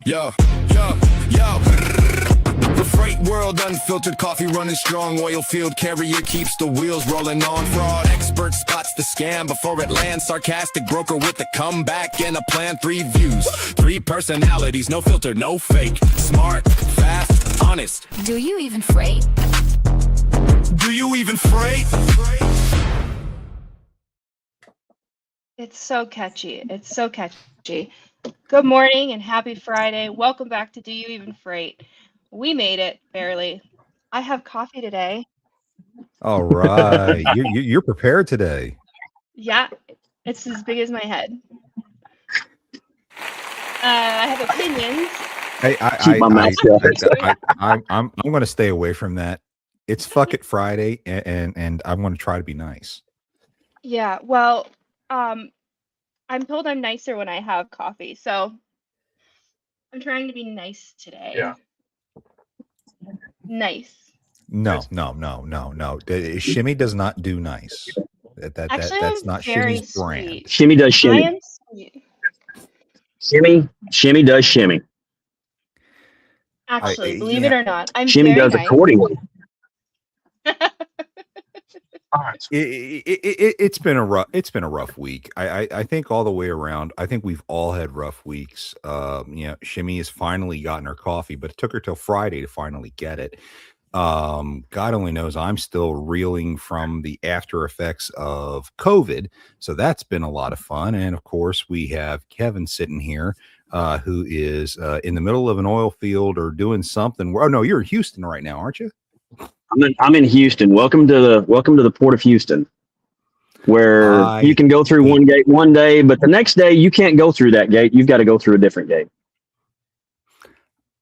Yo, yo, yo. The freight world, unfiltered coffee running strong. Oil field carrier keeps the wheels rolling on. Fraud expert spots the scam before it lands. Sarcastic broker with a comeback and a plan. 3 views, 3 personalities, no filter, no fake. Smart, fast, honest. Do you even freight? Do you even freight? It's so catchy. It's so catchy. Good morning and happy Friday. Welcome back to Do You Even Freight? We made it, barely. I have coffee today. All right. You're prepared today. Yeah, it's as big as my head. I have opinions. Hey, Keep my mouth shut. I'm going to stay away from that. It's Fuck It Friday, and I'm going to try to be nice. Yeah, well, I'm told I'm nicer when I have coffee, so I'm trying to be nice today. Yeah. Nice. No. Shimmy does not do nice. Actually, That's I'm not very Shimmy's brand. sweet. Shimmy does I shimmy. am sweet. Shimmy does shimmy. Actually, believe it or not, I'm Shimmy very does nice. accordingly. It's been a rough week. I think all the way around. I think we've all had rough weeks. Shimmy has finally gotten her coffee, but it took her till Friday to finally get it. God only knows I'm still reeling from the after effects of COVID. So that's been a lot of fun. And of course, we have Kevin sitting here, who is in the middle of an oil field or doing something. Oh no, you're in Houston right now, aren't you? I'm in Houston. Welcome to the Port of Houston, where you can go through one gate one day, but the next day you can't go through that gate. You've got to go through a different gate.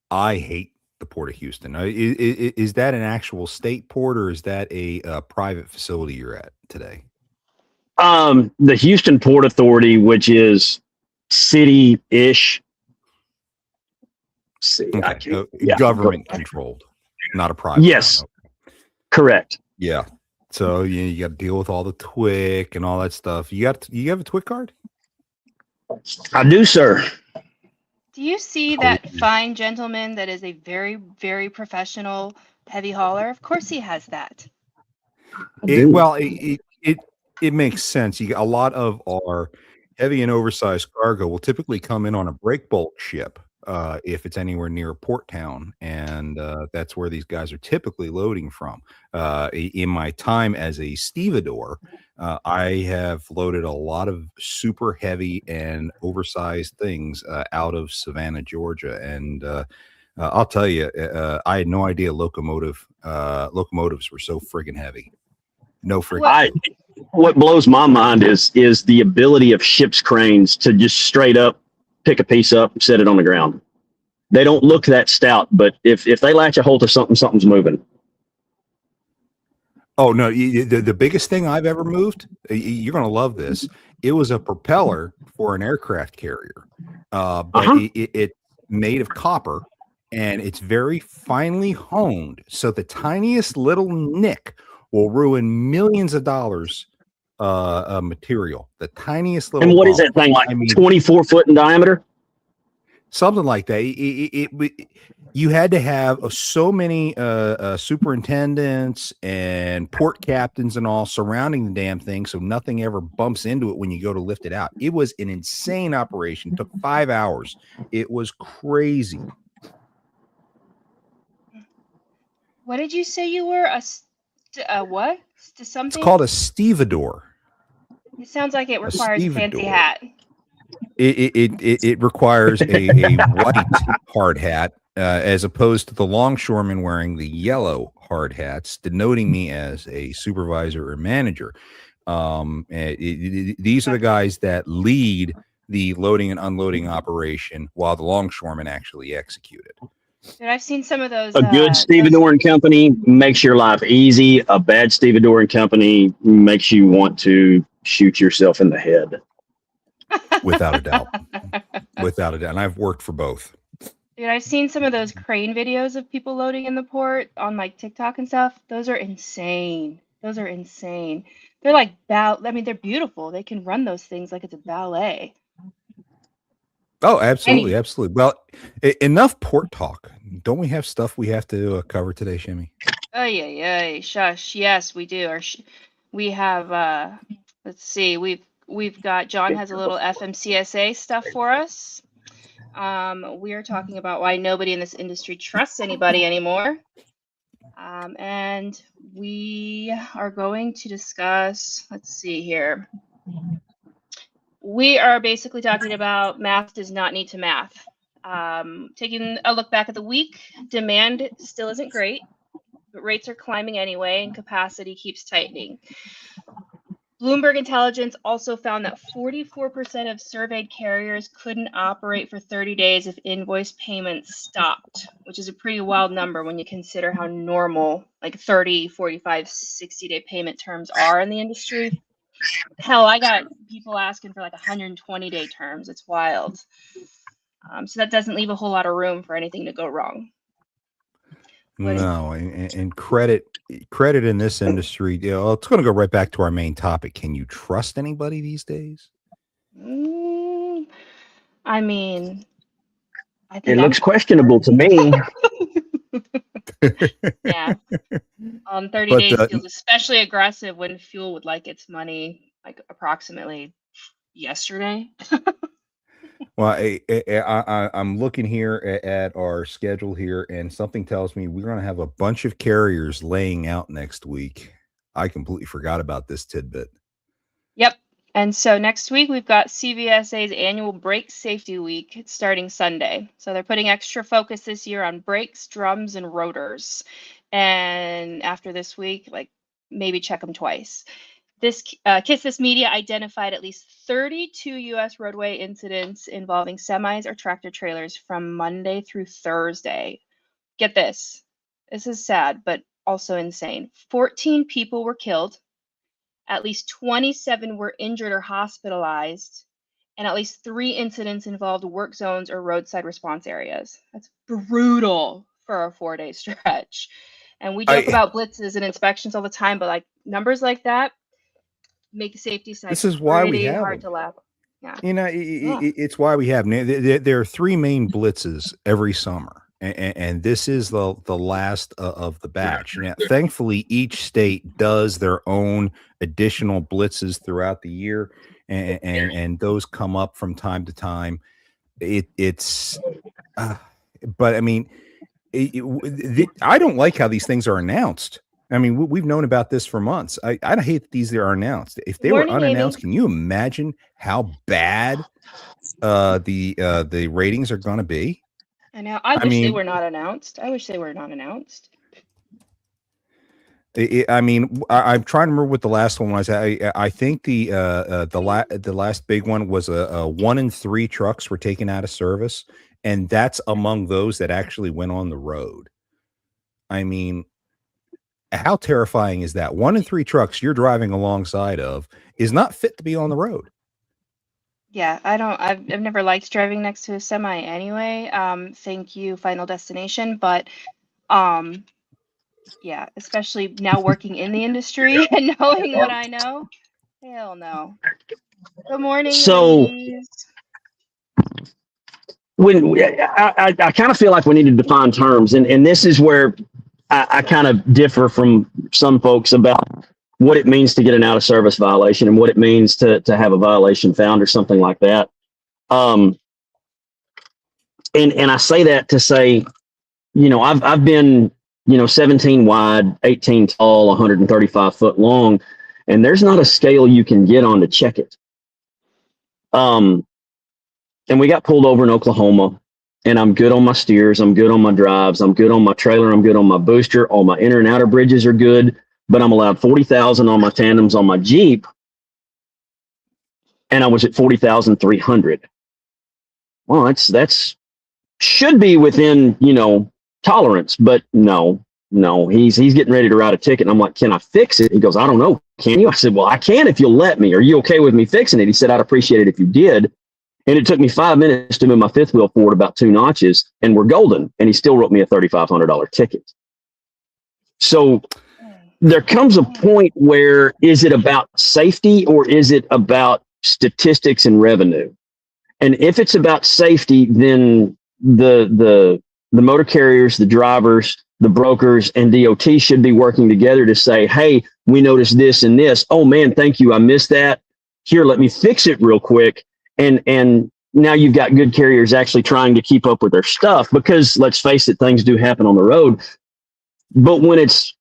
I hate the Port of Houston. Is that an actual state port, or is that a private facility you're at today? The Houston Port Authority, which is city-ish, Government controlled, not a private. Yes, correct. Yeah. So you got to deal with all the TWIC and all that stuff. You have a TWIC card? I do, sir. Do you see that fine gentleman that is a very, very professional heavy hauler? Of course he has that. It makes sense. You got a lot of our heavy and oversized cargo will typically come in on a break bulk ship if it's anywhere near a port town, and that's where these guys are typically loading from. In my time as a stevedore, I have loaded a lot of super heavy and oversized things out of Savannah, Georgia, and I'll tell you, I had no idea locomotives were so friggin' heavy. No friggin'. What blows my mind is the ability of ship's cranes to just straight up pick a piece up and set it on the ground. They don't look that stout, but if they latch a hold to something, something's moving. Oh no! The biggest thing I've ever moved, you're going to love this. It was a propeller for an aircraft carrier, but it's made of copper, and it's very finely honed. So the tiniest little nick will ruin millions of dollars material. The tiniest little. And what is that thing, like 24 foot in diameter? Something like that. You had to have so many superintendents and port captains and all surrounding the damn thing, so nothing ever bumps into it when you go to lift it out. It was an insane operation. It took 5 hours. It was crazy. What did you say you were? A what? Something? It's called a stevedore. It sounds like it requires a fancy hat. It requires a white hard hat, as opposed to the longshoremen wearing the yellow hard hats, denoting me as a supervisor or manager. These are the guys that lead the loading and unloading operation, while the longshoremen actually execute it. Dude, I've seen some of those. A good stevedoring company makes your life easy. A bad stevedoring company makes you want to shoot yourself in the head. Without a doubt. Without a doubt. And I've worked for both. Dude, I've seen some of those crane videos of people loading in the port on like TikTok and stuff. Those are insane. They're like they're beautiful. They can run those things like it's a ballet. Oh, absolutely, Any, absolutely. Well, enough port talk. Don't we have stuff we have to cover today, Shimmy? oh yeah, shush. Yes, we do. We have. Let's see. We've got John has a little FMCSA stuff for us. We are talking about why nobody in this industry trusts anybody anymore. And we are going to discuss. Let's see here. We are basically talking about math does not need to math. Taking a look back at the week, demand still isn't great, but rates are climbing anyway, and capacity keeps tightening. Bloomberg Intelligence also found that 44% of surveyed carriers couldn't operate for 30 days if invoice payments stopped, which is a pretty wild number when you consider how normal like 30, 45, 60-day payment terms are in the industry. Hell, I got people asking for like 120-day terms. It's wild. So that doesn't leave a whole lot of room for anything to go wrong. No, and credit in this industry. It's going to go right back to our main topic. Can you trust anybody these days? I mean, I think It looks questionable to me. Yeah. 30 But, days feels especially aggressive when fuel would like its money like approximately yesterday. Well, I'm looking here at our schedule here, and something tells me we're going to have a bunch of carriers laying out next week. I completely forgot about this tidbit. Yep. And so next week we've got CVSA's annual Brake Safety Week. It's starting Sunday. So they're putting extra focus this year on brakes, drums, and rotors. And after this week, like maybe check them twice. This Kiss This Media identified at least 32 U.S. roadway incidents involving semis or tractor trailers from Monday through Thursday. Get this. This is sad, but also insane. 14 people were killed. At least 27 were injured or hospitalized, and at least 3 incidents involved work zones or roadside response areas. That's brutal for a 4-day stretch. And we joke about blitzes and inspections all the time, but like numbers like that make the safety side This is why we pretty have hard them. to laugh. Yeah. It's why we have there are 3 main blitzes every summer, and this is the last of the batch. Now, thankfully, each state does their own additional blitzes throughout the year, and those come up from time to time. But I mean, I don't like how these things are announced. I mean, we've known about this for months. I hate that these are announced. If they were unannounced, Can you imagine how bad the ratings are going to be? I know. I wish they were not announced. I'm trying to remember what the last one was. I think the last big one was a 1 in 3 trucks were taken out of service, and that's among those that actually went on the road. I mean, how terrifying is that? 1 in 3 trucks you're driving alongside of is not fit to be on the road. Yeah, I've never liked driving next to a semi anyway. Thank you, Final Destination. But yeah, especially now working in the industry and knowing what I know. Hell no. Good morning, So ladies. I kind of feel like we need to define terms, and this is where I kind of differ from some folks about what it means to get an out of service violation and what it means to have a violation found or something like that. And I say that to say, I've been, 17 wide, 18 tall, 135 foot long, and there's not a scale you can get on to check it. And we got pulled over in Oklahoma, and I'm good on my steers. I'm good on my drives. I'm good on my trailer. I'm good on my booster. All my inner and outer bridges are good, but I'm allowed 40,000 on my tandems on my Jeep. And I was at 40,300. Well, that's should be within, tolerance, but no, he's getting ready to write a ticket. And I'm like, can I fix it? He goes, I don't know. Can you? I said, well, I can if you'll let me. Are you okay with me fixing it? He said, I'd appreciate it if you did. And it took me 5 minutes to move my fifth wheel forward about 2 notches, and we're golden. And he still wrote me a $3,500 ticket. So there comes a point where, is it about safety or is it about statistics and revenue? And if it's about safety, then the motor carriers, the drivers, the brokers, and DOT should be working together to say, hey, we noticed this and this. Oh man, thank you. I missed that. Here, let me fix it real quick. And now you've got good carriers actually trying to keep up with their stuff, because let's face it, things do happen on the road. But when it's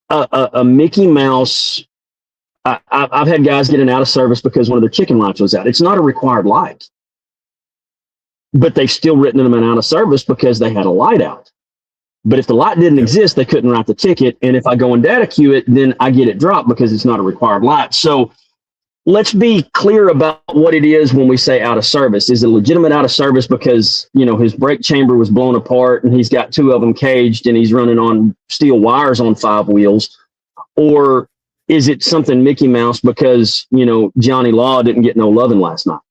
a Mickey Mouse, I've had guys getting out of service because one of their chicken lights was out. It's not a required light, but they've still written them out of service because they had a light out. But if the light didn't exist, they couldn't write the ticket. And if I go and data queue it, then I get it dropped because it's not a required light. So let's be clear about what it is when we say out of service. Is it legitimate out of service because, you know, his brake chamber was blown apart and he's got 2 of them caged and he's running on steel wires on 5 wheels? Or is it something Mickey Mouse because, you know, Johnny Law didn't get no loving last night?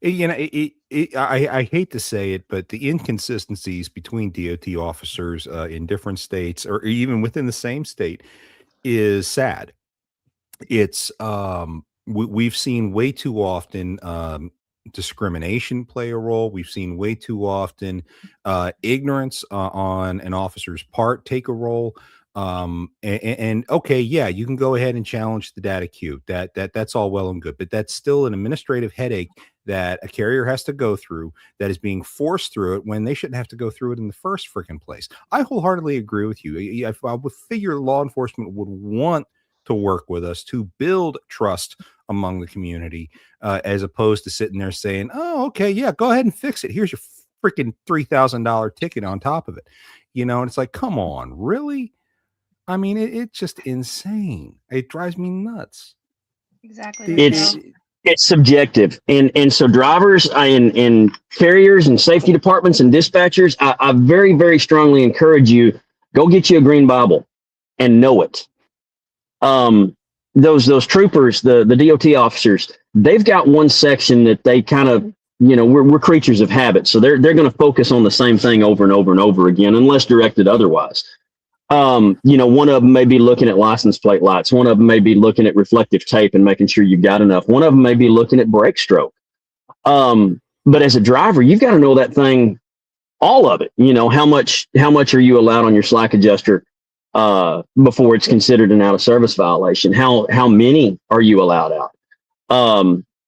You know, I hate to say it, but the inconsistencies between DOT officers in different states, or even within the same state, is sad. It's we've seen way too often discrimination play a role. We've seen way too often ignorance on an officer's part take a role. And okay, yeah, you can go ahead and challenge the data queue. That's all well and good, but that's still an administrative headache that a carrier has to go through, that is being forced through it when they shouldn't have to go through it in the first freaking place. I wholeheartedly agree with you. I would figure law enforcement would want to work with us to build trust among the community, as opposed to sitting there saying, oh, okay, yeah, go ahead and fix it. Here's your freaking $3,000 ticket on top of it. You know, and it's like, come on, really? I mean, it's just insane. It drives me nuts. Exactly. It's subjective, and so drivers and carriers and safety departments and dispatchers, I very, very strongly encourage you, go get you a green Bible and know it. Those troopers, the DOT officers, they've got one section that they kind of, you know, we're creatures of habit, so they're going to focus on the same thing over and over and over again, unless directed otherwise. You know, one of them may be looking at license plate lights. One of them may be looking at reflective tape and making sure you've got enough. One of them may be looking at brake stroke. But as a driver, you've got to know that thing, all of it. You know, how much are you allowed on your slack adjuster before it's considered an out of service violation? How many are you allowed out?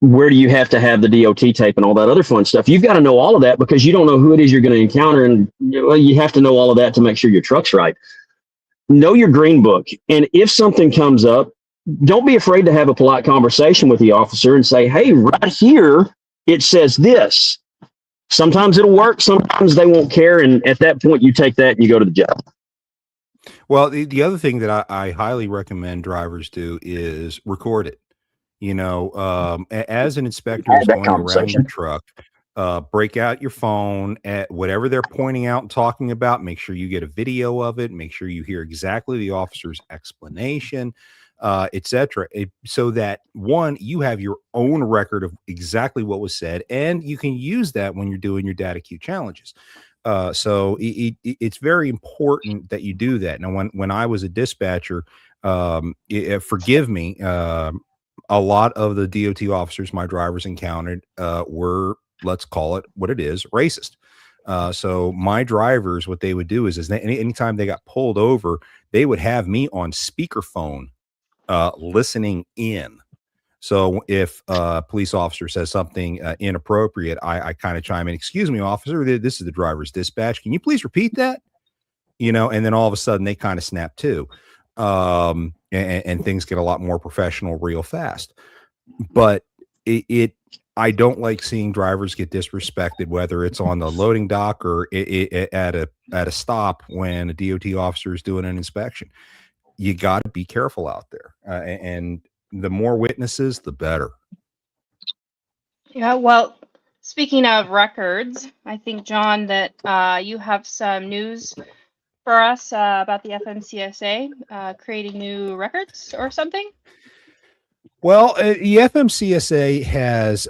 Where do you have to have the DOT tape and all that other fun stuff? You've got to know all of that because you don't know who it is you're going to encounter, and you have to know all of that to make sure your truck's right. Know your green book. And if something comes up, don't be afraid to have a polite conversation with the officer and say, hey, right here, it says this. Sometimes it'll work. Sometimes they won't care. And at that point, you take that and you go to the job. Well, the other thing that I highly recommend drivers do is record it. You know, as an inspector is going around your truck, break out your phone at whatever they're pointing out and talking about. Make sure you get a video of it. Make sure you hear exactly the officer's explanation, etc. So that, one, you have your own record of exactly what was said, and you can use that when you're doing your data queue challenges. So it's very important that you do that. Now, when I was a dispatcher, forgive me, a lot of the DOT officers my drivers encountered were, let's call it what it is, racist. So my drivers, what they would do is anytime they got pulled over, they would have me on speakerphone listening in. So if a police officer says something inappropriate, I kind of chime in, excuse me, officer, this is the driver's dispatch. Can you please repeat that? You know, and then all of a sudden they kind of snap too. And things get a lot more professional real fast. But I don't like seeing drivers get disrespected, whether it's on the loading dock or at a stop when a DOT officer is doing an inspection. You got to be careful out there, and the more witnesses, the better. Yeah, well, speaking of records, I think, John, that you have some news for us about the FMCSA creating new records or something. Well, the FMCSA has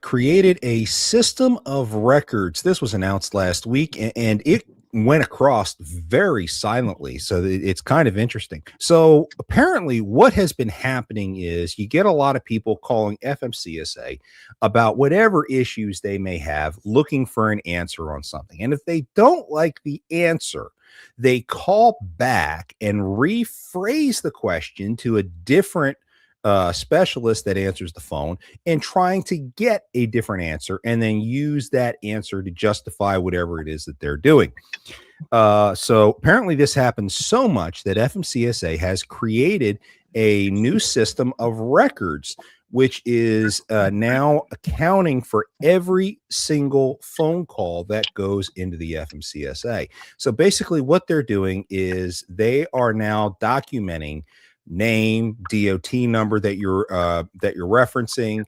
created a system of records. This was announced last week, and it went across very silently. So it's kind of interesting. So apparently what has been happening is you get a lot of people calling FMCSA about whatever issues they may have, looking for an answer on something. And if they don't like the answer, they call back and rephrase the question to a different specialist that answers the phone and trying to get a different answer and then use that answer to justify whatever it is that they're doing. So apparently this happens so much that FMCSA has created a new system of records, which is now accounting for every single phone call that goes into the FMCSA. So basically what they're doing is they are now documenting name, DOT number that you're referencing,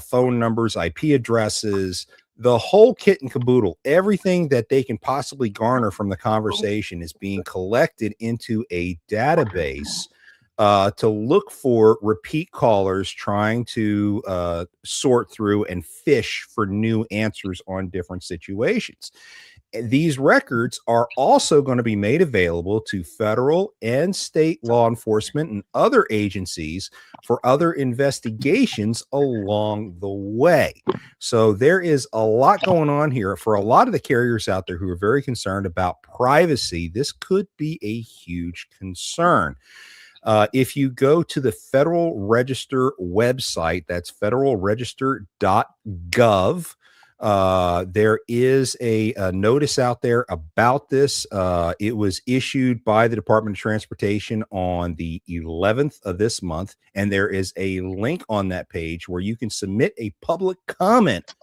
phone numbers, IP addresses, the whole kit and caboodle. Everything that they can possibly garner from the conversation is being collected into a database to look for repeat callers trying to sort through and fish for new answers on different situations. These records are also going to be made available to federal and state law enforcement and other agencies for other investigations along the way. So there is a lot going on here for a lot of the carriers out there who are very concerned about privacy. This could be a huge concern. If you go to the Federal Register website, that's federalregister.gov. There is a notice out there about this. It was issued by the Department of Transportation on the 11th of this month, and there is a link on that page where you can submit a public comment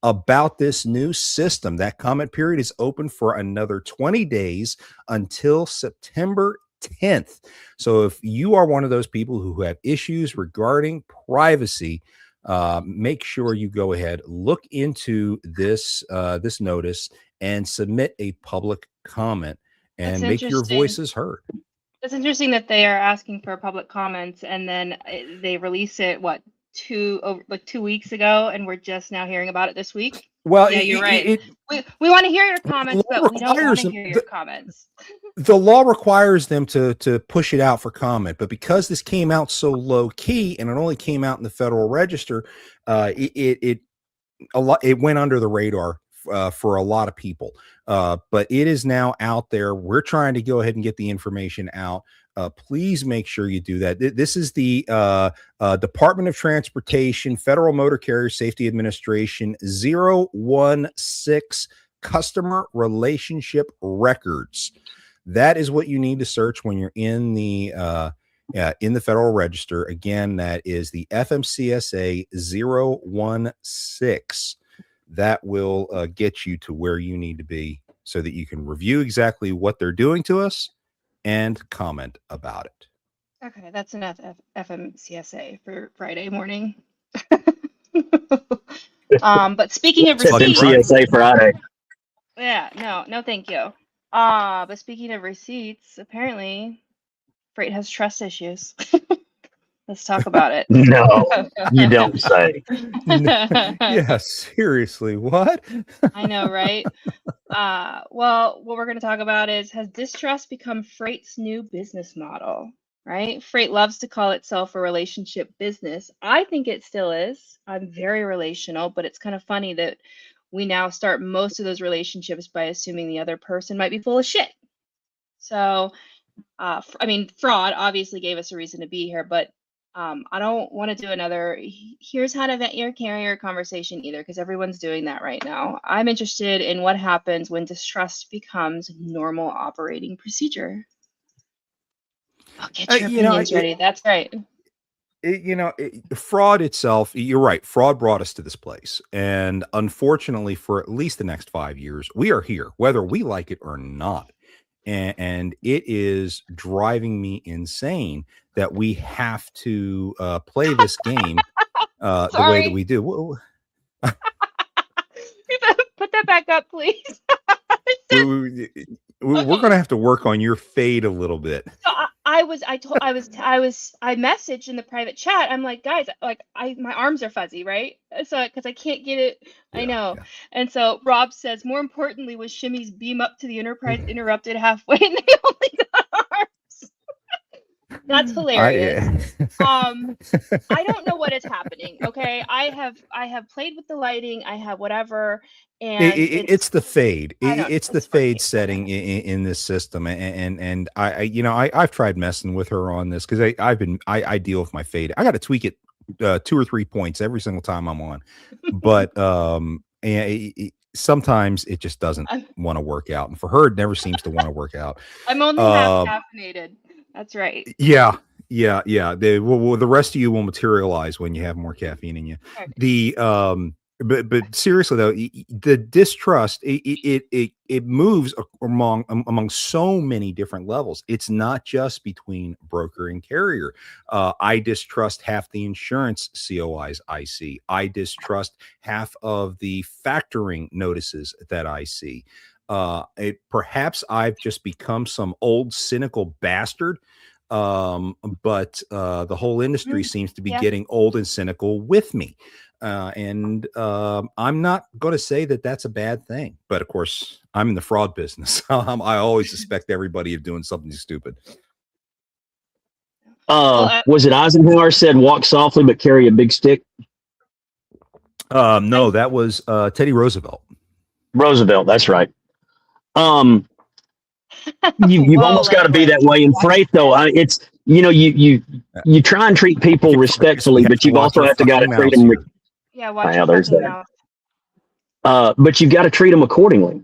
about this new system. That comment period is open for another 20 days until September 10th. So if you are one of those people who have issues regarding privacy, make sure you go ahead, look into this this notice and submit a public comment and make your voices heard. It's interesting that they are asking for public comments and then they release it, what, 2 weeks ago, and we're just now hearing about it this week. Well, yeah, you're right. We want to hear your comments, but we don't want to hear your comments. The law requires them to push it out for comment, but because this came out so low key and it only came out in the Federal Register, it went under the radar for a lot of people. But it is now out there. We're trying to go ahead and get the information out. Please make sure you do that. This is the Department of Transportation, Federal Motor Carrier Safety Administration 016 Customer Relationship Records. That is what you need to search when you're in the Federal Register. Again, that is the FMCSA 016. That will get you to where you need to be so that you can review exactly what they're doing to us and comment about it. Okay, that's enough FMCSA for Friday morning. But speaking of receipts, FMCSA Friday. Yeah, no, thank you. But speaking of receipts, apparently Freight has trust issues. Let's talk about it. No, you don't say. Yeah, seriously, what? I know, right? Well, what we're going to talk about is, has distrust become Freight's new business model? Right? Freight loves to call itself a relationship business. I think it still is. I'm very relational, but it's kind of funny that we now start most of those relationships by assuming the other person might be full of shit. So, I mean, fraud obviously gave us a reason to be here, but I don't want to do another here's how to vet your carrier conversation either, because everyone's doing that right now. I'm interested in what happens when distrust becomes normal operating procedure. I'll get your opinions ready. That's right. Fraud itself, you're right. Fraud brought us to this place. And unfortunately, for at least the next 5 years, we are here, whether we like it or not. And it is driving me insane that we have to play this game the way that we do. Put that back up, please. We're going to have to work on your fade a little bit. So I messaged in the private chat. I'm like, guys, like my arms are fuzzy, right? So because I can't get it. I Yeah, know. yeah. And so Rob says, more importantly, was Shimmy's beam up to the Enterprise interrupted halfway and they only got arms? That's hilarious. I don't know what is happening. Okay. I have played with the lighting, I have whatever, and It's the fade. It's the it's fade working. setting in this system, and you know, I've tried messing with her on this because I deal with my fade. I got to tweak it 2 or 3 points every single time I'm on, but and sometimes it just doesn't I'm, want to work out, and for her, it never seems to want to work out. I'm only half Um, caffeinated. That's right. yeah, yeah. The rest of you will materialize when you have more caffeine in you. Right. The but seriously though, the distrust it moves among so many different levels. It's not just between broker and carrier. I distrust half the insurance COIs I see. I distrust half of the factoring notices that I see. Perhaps I've just become some old cynical bastard, but the whole industry seems to be Yeah. getting old and cynical with me, and I'm not going to say that that's a bad thing, but of course I'm in the fraud business. I always suspect everybody of doing something stupid. Was it Eisenhower said, "Walk softly but carry a big stick"? No, that was Teddy Roosevelt. Roosevelt, that's right. You've almost got to be that way in freight, though. It's you try and treat people respectfully, but you've also have to got to treat them. Yeah, watch Wow, your there's fucking that. mouth. But you've got to treat them accordingly.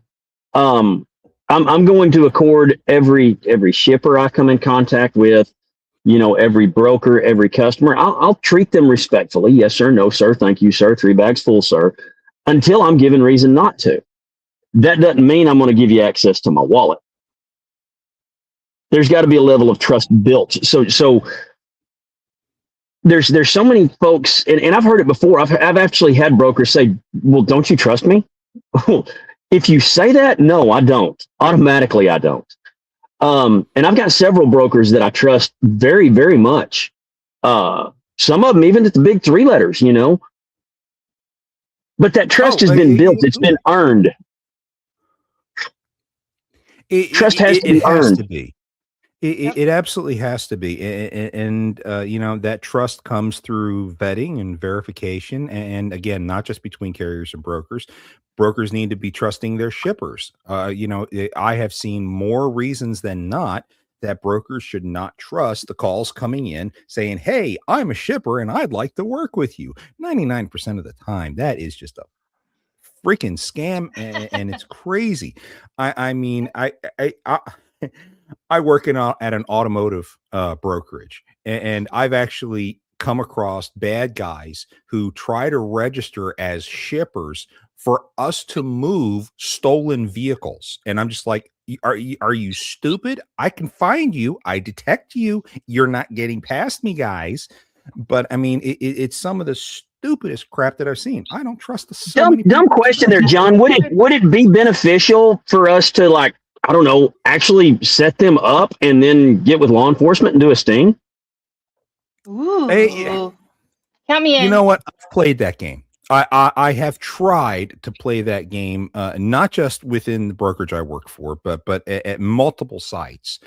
I'm going to accord every shipper I come in contact with, every broker, every customer. I'll treat them respectfully. Yes, sir. No, sir. Thank you, sir. 3 bags full, sir. Until I'm given reason not to. That doesn't mean I'm going to give you access to my wallet. There's got to be a level of trust built. So there's so many folks, and I've heard it before. I've actually had brokers say, "Well, don't you trust me?" If you say that, no, I don't. Automatically, I don't. And I've got several brokers that I trust very, very much. Some of them even at the big 3 letters, But that trust has been built. It's been earned. Trust has to be earned. To be. It absolutely has to be, and that trust comes through vetting and verification, and again, not just between carriers and brokers. Brokers need to be trusting their shippers. I have seen more reasons than not that brokers should not trust the calls coming in saying, "Hey, I'm a shipper and I'd like to work with you." 99% of the time, that is just a freaking scam, and it's crazy. I mean, I work at an automotive brokerage, and I've actually come across bad guys who try to register as shippers for us to move stolen vehicles. And I'm just like, are you stupid? I can find you. I detect you. You're not getting past me, guys. But I mean, it's some of the stupidest crap that I've seen. I don't trust Dumb question there, John. Would it be beneficial for us to, like, I don't know, actually set them up and then get with law enforcement and do a sting? Ooh. Hey, count me in. You know what? I've played that game. I have tried to play that game, not just within the brokerage I work for, but at multiple sites.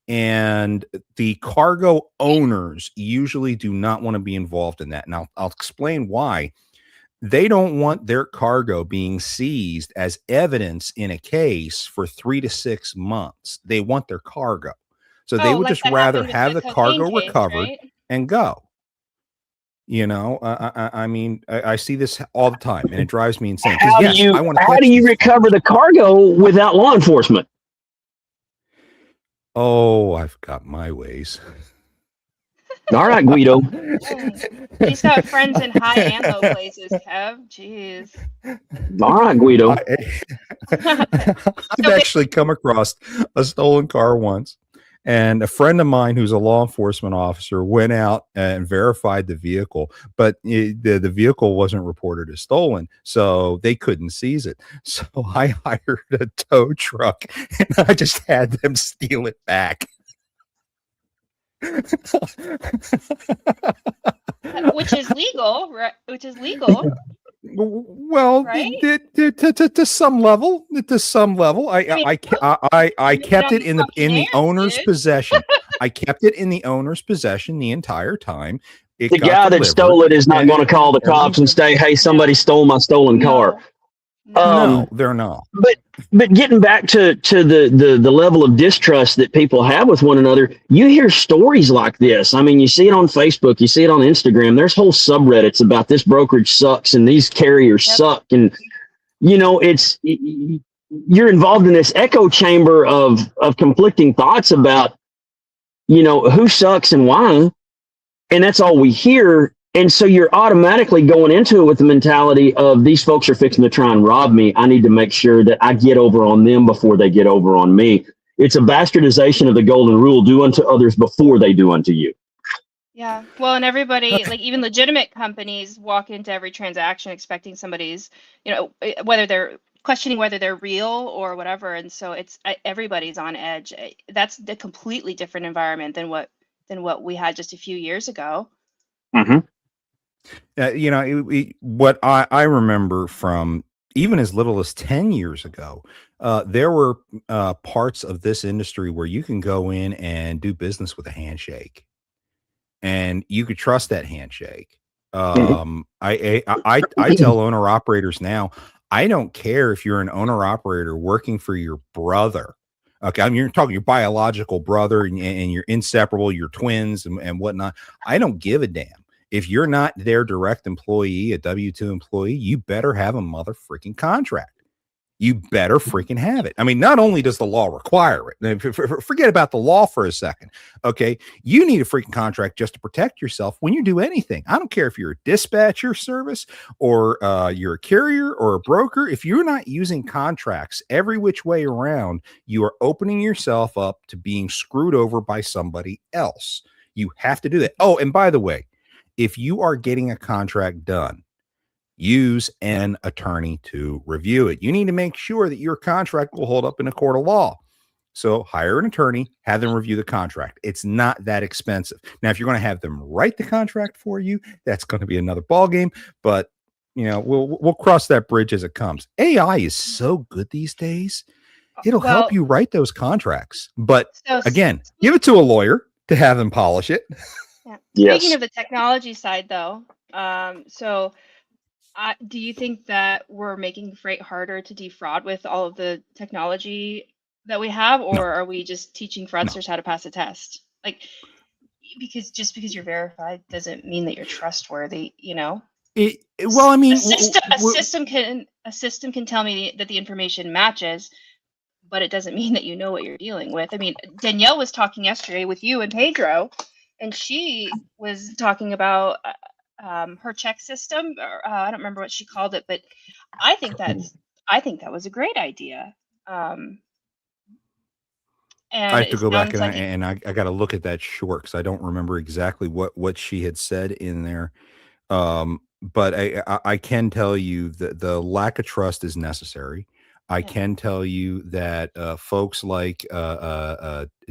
And the cargo owners usually do not want to be involved in that. Now, I'll explain why. They don't want their cargo being seized as evidence in a case for 3 to 6 months. They want their cargo. So they would just rather have the cargo recovered and go. I mean, I see this all the time, and it drives me insane. How do you recover the cargo without law enforcement? Oh, I've got my ways. All right, Guido. He's got friends in high ammo places, Kev. Jeez. All right, Guido. I've actually come across a stolen car once, and a friend of mine who's a law enforcement officer went out and verified the vehicle, but the vehicle wasn't reported as stolen, so they couldn't seize it. So I hired a tow truck, and I just had them steal it back. Which is legal, right? Which is legal, Well, right? to some level, I mean, I blame it kept on it the in fucking the ants, owner's dude. possession. I kept it in the owner's possession the entire time. It The got guy that delivered. stole it is not and going to call the everything's cops and good. say, "Hey, somebody stole my stolen car." No. No, they're not. But getting back to the level of distrust that people have with one another, you hear stories like this. I mean, you see it on Facebook, you see it on Instagram. There's whole subreddits about this brokerage sucks and these carriers Yep. suck, and it's you're involved in this echo chamber of conflicting thoughts about who sucks and why, and that's all we hear. And so you're automatically going into it with the mentality of these folks are fixing to try and rob me. I need to make sure that I get over on them before they get over on me. It's a bastardization of the golden rule: do unto others before they do unto you. Yeah. Well, and everybody, like even legitimate companies, walk into every transaction expecting somebody's, whether they're questioning whether they're real or whatever, and so everybody's on edge. That's a completely different environment than what we had just a few years ago. Mm-hmm. What I remember from even as little as 10 years ago, there were parts of this industry where you can go in and do business with a handshake, and you could trust that handshake. I tell owner operators now, I don't care if you're an owner operator working for your brother. Okay, I mean, you're talking your biological brother and you're inseparable, you're twins and whatnot. I don't give a damn. If you're not their direct employee, a W-2 employee, you better have a mother freaking contract. You better freaking have it. I mean, not only does the law require it, forget about the law for a second. Okay. You need a freaking contract just to protect yourself when you do anything. I don't care if you're a dispatcher service or you're a carrier or a broker. If you're not using contracts every which way around, you are opening yourself up to being screwed over by somebody else. You have to do that. Oh, and by the way, if you are getting a contract done, use an attorney to review it. You need to make sure that your contract will hold up in a court of law. So hire an attorney, have them review the contract. It's not that expensive. Now, if you're going to have them write the contract for you, that's going to be another ballgame. But we'll cross that bridge as it comes. AI is so good these days; it'll help you write those contracts. But again, give it to a lawyer to have them polish it. Yeah. Yes. Speaking of the technology side, though, do you think that we're making freight harder to defraud with all of the technology that we have, or No. are we just teaching fraudsters how to pass a test? Like, because just because you're verified doesn't mean that you're trustworthy, Well, I mean, a system can tell me that the information matches, but it doesn't mean that you know what you're dealing with. I mean, Danielle was talking yesterday with you and Pedro, and she was talking about her check system, or I don't remember what she called it, but I think that was a great idea. And I have to it go back sounds like and I got to look at that short because I don't remember exactly what she had said in there. But I can tell you that the lack of trust is necessary. I can tell you that folks like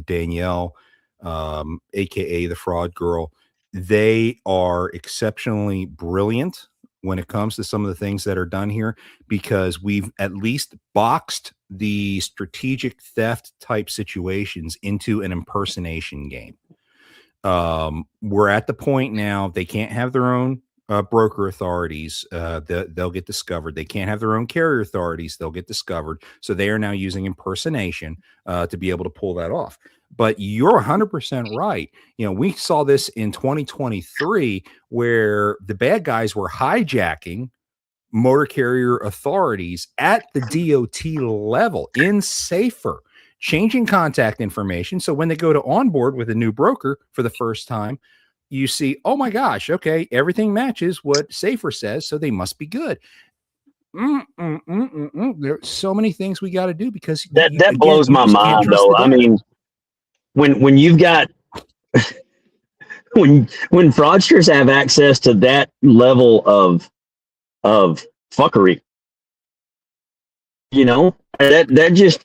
Danielle, aka the Fraud Girl, they are exceptionally brilliant when it comes to some of the things that are done here, because we've at least boxed the strategic theft type situations into an impersonation game. We're at the point now they can't have their own broker authorities. They'll get discovered. They can't have their own carrier authorities. They'll get discovered. So they are now using impersonation to be able to pull that off. But you're 100% right. We saw this in 2023 where the bad guys were hijacking motor carrier authorities at the DOT level in Safer, changing contact information. So when they go to onboard with a new broker for the first time, you see, oh my gosh, okay, everything matches what Safer says, so they must be good. There's so many things we got to do because that blows my mind, though. I mean, when you've got when fraudsters have access to that level of fuckery, that just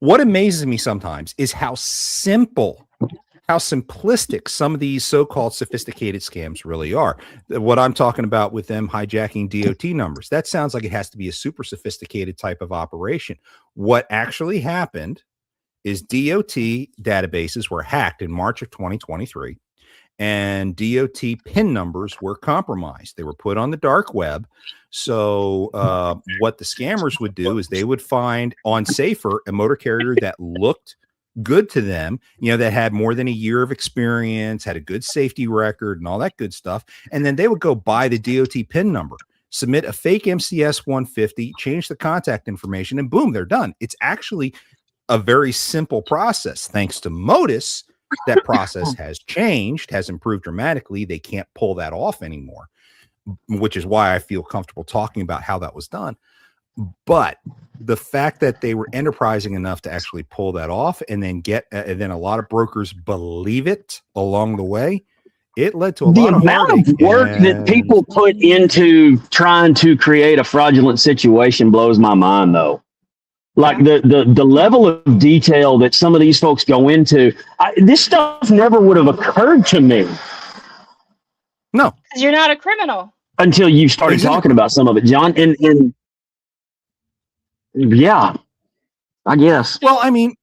what amazes me sometimes is how simplistic some of these so-called sophisticated scams really are. What I'm talking about with them hijacking DOT numbers, that sounds like it has to be a super sophisticated type of operation. What actually happened is DOT databases were hacked in March of 2023, and DOT PIN numbers were compromised. They were put on the dark web. So what the scammers would do is they would find on Safer a motor carrier that looked good to them, that had more than a year of experience, had a good safety record and all that good stuff. And then they would go buy the DOT PIN number, submit a fake MCS 150, change the contact information, and boom, they're done. It's actually a very simple process. Thanks to Modus, that process has changed, has improved dramatically. They can't pull that off anymore, which is why I feel comfortable talking about how that was done. But the fact that they were enterprising enough to actually pull that off and then and then a lot of brokers believe it along the way, it led to The lot of amount heartache. of work that people put into trying to create a fraudulent situation blows my mind, though. Like the level of detail that some of these folks go into, this stuff never would have occurred to me. No, because you're not a criminal until you started talking about some of it, John. And yeah, I guess. Well, I mean,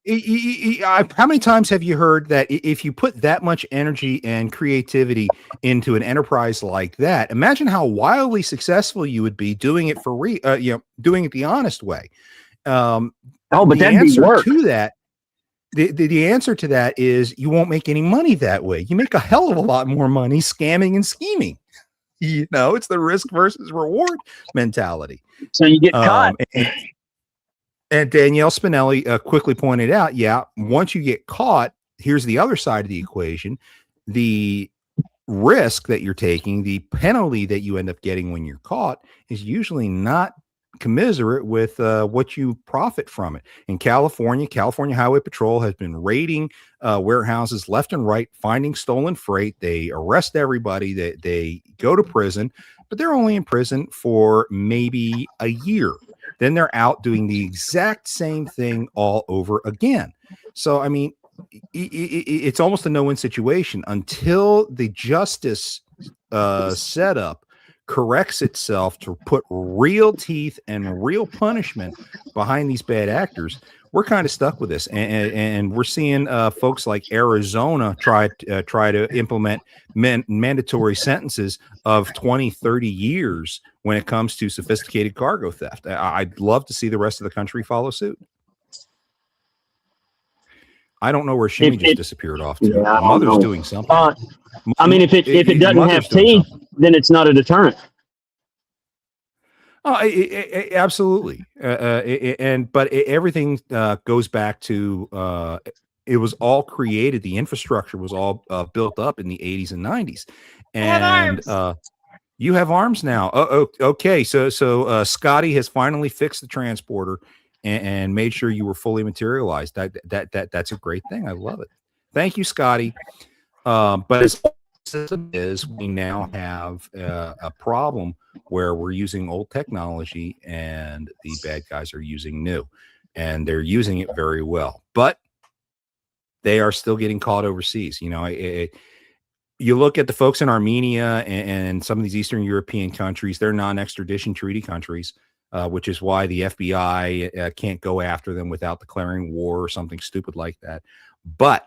how many times have you heard that if you put that much energy and creativity into an enterprise like that, imagine how wildly successful you would be doing it for doing it the honest way. But the answer to that, the answer to that is you won't make any money that way. You make a hell of a lot more money scamming and scheming. It's the risk versus reward mentality. So you get caught. And Danielle Spinelli quickly pointed out, once you get caught, here's the other side of the equation. The risk that you're taking, the penalty that you end up getting when you're caught is usually not commiserate with what you profit from it. In California Highway Patrol has been raiding warehouses left and right, finding stolen freight. They arrest everybody. They go to prison, but they're only in prison for maybe a year. Then they're out doing the exact same thing all over again. So, I mean, it's almost a no-win situation until the justice setup corrects itself to put real teeth and real punishment behind these bad actors. We're kind of stuck with this, and we're seeing folks like Arizona try to implement mandatory sentences of 20, 30 years when it comes to sophisticated cargo theft. I'd love to see the rest of the country follow suit. I don't know where Shimmi just disappeared off to. Yeah, Mother's doing something. I mean, if it doesn't have teeth, then it's not a deterrent. Oh, absolutely. But everything goes back to it was all created. The infrastructure was all built up in the 80s and 90s. And you have arms now. Okay. So Scotty has finally fixed the transporter and made sure you were fully materialized. That's a great thing. I love it. Thank you, Scotty. But as system is, we now have a problem where we're using old technology and the bad guys are using new, and they're using it very well, but they are still getting caught overseas. You look at the folks in Armenia and some of these Eastern European countries, they're non-extradition treaty countries, which is why the FBI can't go after them without declaring war or something stupid like that. But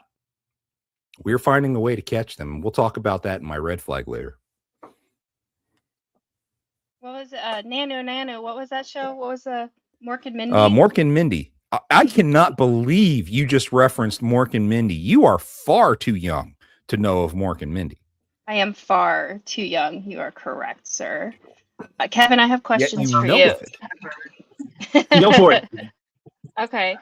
we're finding a way to catch them. We'll talk about that in my red flag later. What was it? Nano. What was that show? What was Mork and Mindy? Mork and Mindy. I cannot believe you just referenced Mork and Mindy. You are far too young to know of Mork and Mindy. I am far too young. You are correct, sir. Kevin, I have questions for you. Go for it. Okay.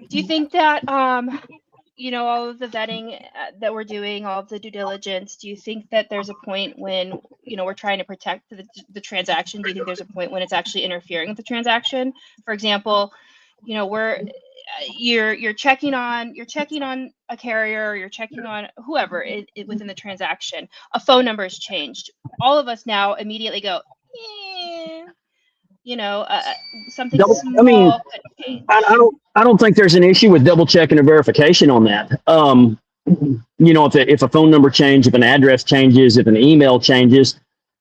Do you think that all of the vetting that we're doing, all of the due diligence, do you think that there's a point when, we're trying to protect the transaction? Do you think there's a point when it's actually interfering with the transaction? For example, you're checking on a carrier, or you're checking on whoever within the transaction. A phone number is changed. All of us now immediately go, you know, something Double, I mean, small could change. I don't think there's an issue with double checking or verification on that. You know, if a phone number changes, if an address changes, if an email changes,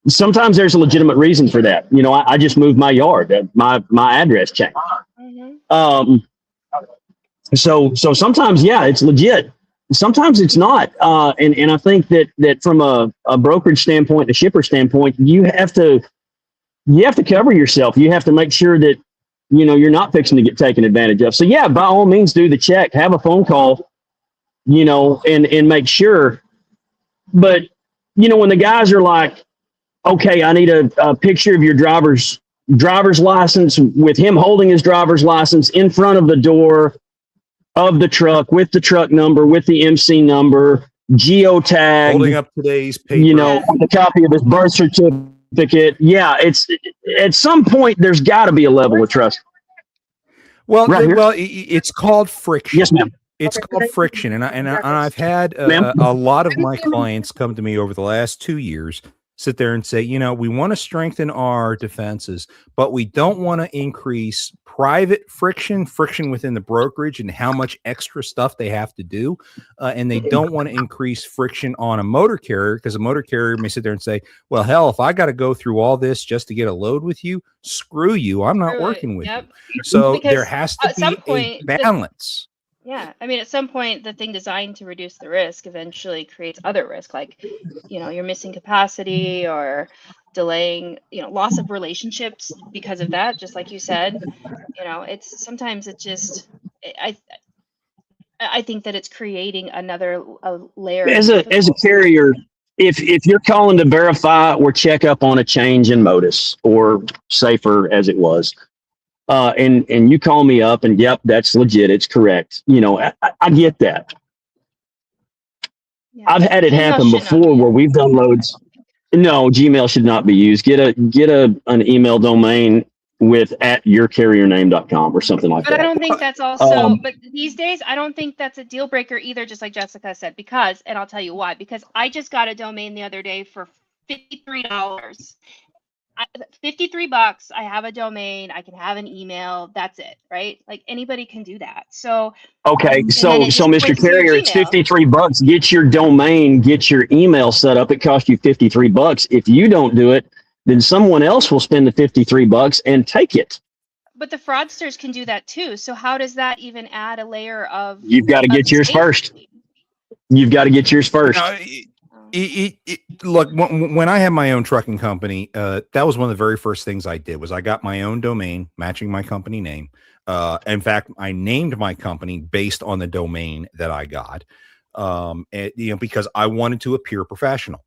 sometimes there's a legitimate reason for that. You know, I just moved my yard, my address changed. Mhm. So sometimes, yeah, it's legit. Sometimes it's not. And I think that from a brokerage standpoint, a shipper standpoint, you have to cover yourself. You have to make sure that, you know, you're not fixing to get taken advantage of. So yeah, by all means, do the check, have a phone call, you know, and make sure. But, you know, when the guys are like, okay, I need a picture of your driver's license with him holding his driver's license in front of the door of the truck with the truck number, with the MC number, geotagged, Holding up today's paper. you know, with a copy of his birth certificate. Yeah, it's at some point there's got to be a level of trust. Well, Right here. well, it's called friction. Yes, ma'am. It's called friction, and I've had Ma'am? a lot of my clients come to me over the last 2 years, sit there and say, you know, we want to strengthen our defenses, but we don't want to increase private friction within the brokerage and how much extra stuff they have to do, and they don't want to increase friction on a motor carrier, because a motor carrier may sit there and say, well, hell, if I got to go through all this just to get a load with you, screw you, I'm not working with you. So Because there has to at some be point, a balance. Yeah, I mean, at some point, the thing designed to reduce the risk eventually creates other risk, like, you know, you're missing capacity or delaying, you know, loss of relationships because of that. Just like you said, you know, it's sometimes it just, I think that it's creating another layer As of a carrier, if you're calling to verify or check up on a change in modus, or safer as it was, and you call me up and yep, that's legit, it's correct. You know, I get that. Yeah. I've had it Gmail happen should not before be. where we've done loads. No, Gmail should not be used. Get an email domain with @yourcarriername.com or something like But I that. don't think that's also, but these days, I don't think that's a deal breaker either, just like Jessica said, because, and I'll tell you why, because I just got a domain the other day for $53. $53, I have a domain, I can have an email, that's it, right? Like anybody can do that. So Okay, and then so it just Mr. points to your Carrier, it's Gmail. $53. Get your domain, get your email set up. It costs you $53. If you don't do it, then someone else will spend the $53 and take it. But the fraudsters can do that too. So how does that even add a layer of You've got to get yours first. safety? You've got to get yours first. Look, when I had my own trucking company, that was one of the very first things I did was I got my own domain matching my company name. In fact, I named my company based on the domain that I got, and, you know, because I wanted to appear professional.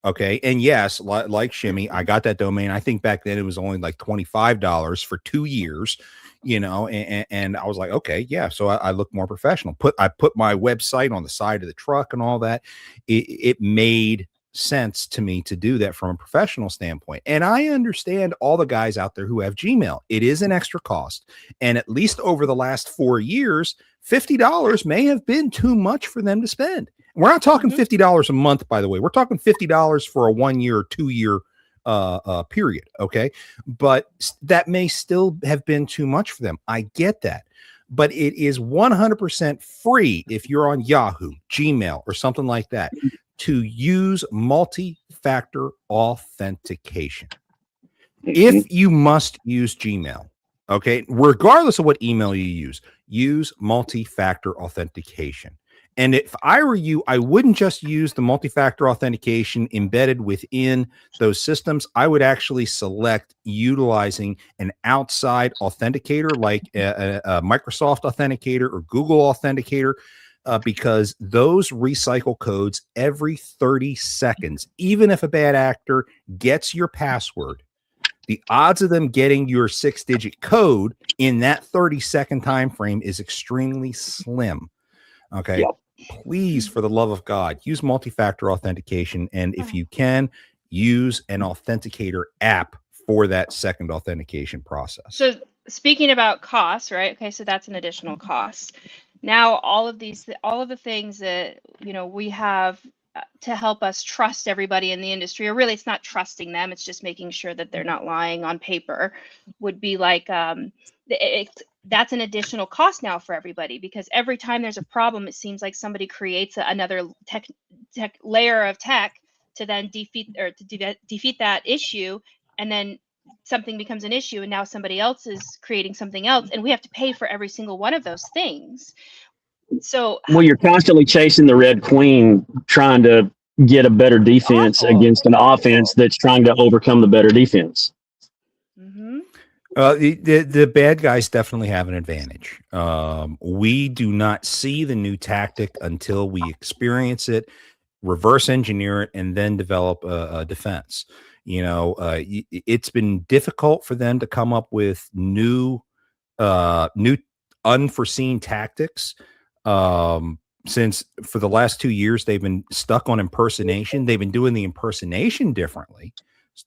Okay. And yes, like Shimmy, I got that domain. I think back then it was only like $25 for 2 years, you know, and I was like, okay, yeah. So I look more professional. I put my website on the side of the truck and all that. It made sense to me to do that from a professional standpoint. And I understand all the guys out there who have Gmail. It is an extra cost. And at least over the last 4 years, $50 may have been too much for them to spend. We're not talking $50 a month, by the way. We're talking $50 for a 1 year or 2 year period. Okay. But that may still have been too much for them. I get that. But it is 100% free if you're on Yahoo, Gmail, or something like that to use multi-factor authentication. If you must use Gmail, okay, regardless of what email you use multi-factor authentication. And if I were you, I wouldn't just use the multi-factor authentication embedded within those systems. I would actually select utilizing an outside authenticator like a Microsoft Authenticator or Google Authenticator, because those recycle codes every 30 seconds. Even if a bad actor gets your password, the odds of them getting your 6-digit code in that 30-second time frame is extremely slim. Okay. Yep. Please, for the love of God, use multi-factor authentication. And if you can, use an authenticator app for that second authentication process. So speaking about costs, right? Okay, so that's an additional cost. Now, all of the things that, you know, we have to help us trust everybody in the industry, or really it's not trusting them, it's just making sure that they're not lying on paper, would be like that's an additional cost now for everybody, because every time there's a problem, it seems like somebody creates another tech layer of tech to then defeat that issue, and then something becomes an issue, and now somebody else is creating something else, and we have to pay for every single one of those things. So Well, you're constantly chasing the red queen, trying to get a better defense against an offense that's trying to overcome the better defense. Mm-hmm. The bad guys definitely have an advantage. We do not see the new tactic until we experience it, reverse engineer it, and then develop a defense. It's been difficult for them to come up with new unforeseen tactics. Since for the last 2 years, they've been stuck on impersonation. They've been doing the impersonation differently,